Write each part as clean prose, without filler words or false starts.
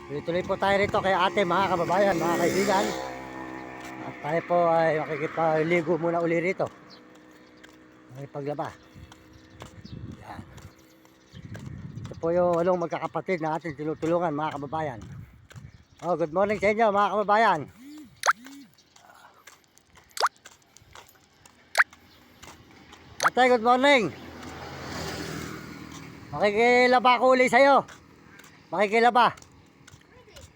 Tuloy-tuloy po tayo rito kay ate, mga kababayan, mga kaibigan. At tayo po ay makikipaligo muna uli rito. Makipaglaba. Yan. Ito po yung walong magkakapatid na ating tinutulungan, mga kababayan. Oh, good morning sa inyo, mga kababayan. Ate, good morning. Makikilaba ko uli sa'yo. Makikilaba.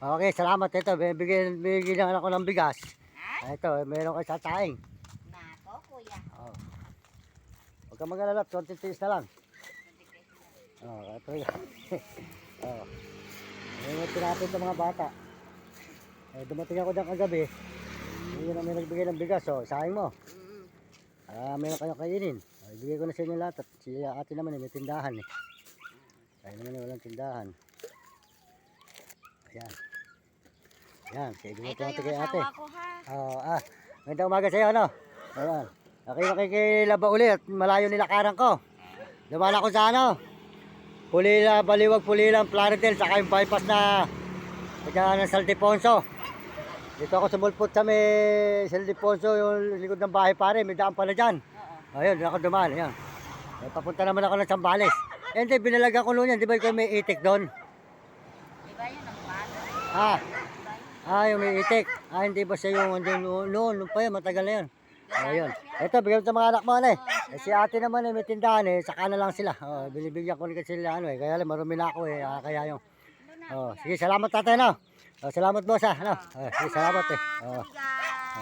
Okay, salamat. Ito, bigyan ako ng bigas. Ito, meron kayo sa taing. Nako, kuya. Oh. Huwag kang mag-alala, konting tiis na lang. Ito yun. Ngayon tinapin ng mga bata. Dumating ako dyan kagabi. Hindi na may nagbigay ng bigas. Sayang mo. Meron kayong kainin. Ibigay ko na sa inyo lahat. At si ate naman may tindahan. Kaya naman walang tindahan. Ayan. Ayan, sige mo ito kay ate. Magandang umaga sa iyo, ano? Ayan. Nakikilaba ulit at malayo nilakaran ko. Dumaan ako sa ano? Pulila, Baliwag, Pulilang, Plaridel, saka yung bypass na ng Saldiponso. Dito ako sumulpot sa may Saldiponso, yung likod ng bahay pare, may daan pala dyan. Ayun, doon ako dumaan, ayan. Papunta naman ako ng Sambales. Hindi, binalagan ko noon yan, di ba yung may itik doon? Di ba yun ang paano? Yung may itik. Hindi ba siya yung noon pa yun, matagal na yun. Ayun. Ito, bigyan sa mga anak mo, si ate naman may tindahan saka na lang sila. Binibigyan ko rin kasi sila, kaya lang marumi na ako kaya yung. Sige, salamat tatay, no? Salamat boss, sige, salamat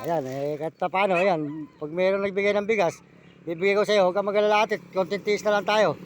Ayan, kahit pa paano, ayan, pag mayroong nagbigay ng bigas, bibigay ko sa iyo, huwag kang mag-alala ate, konting tiis na lang tayo.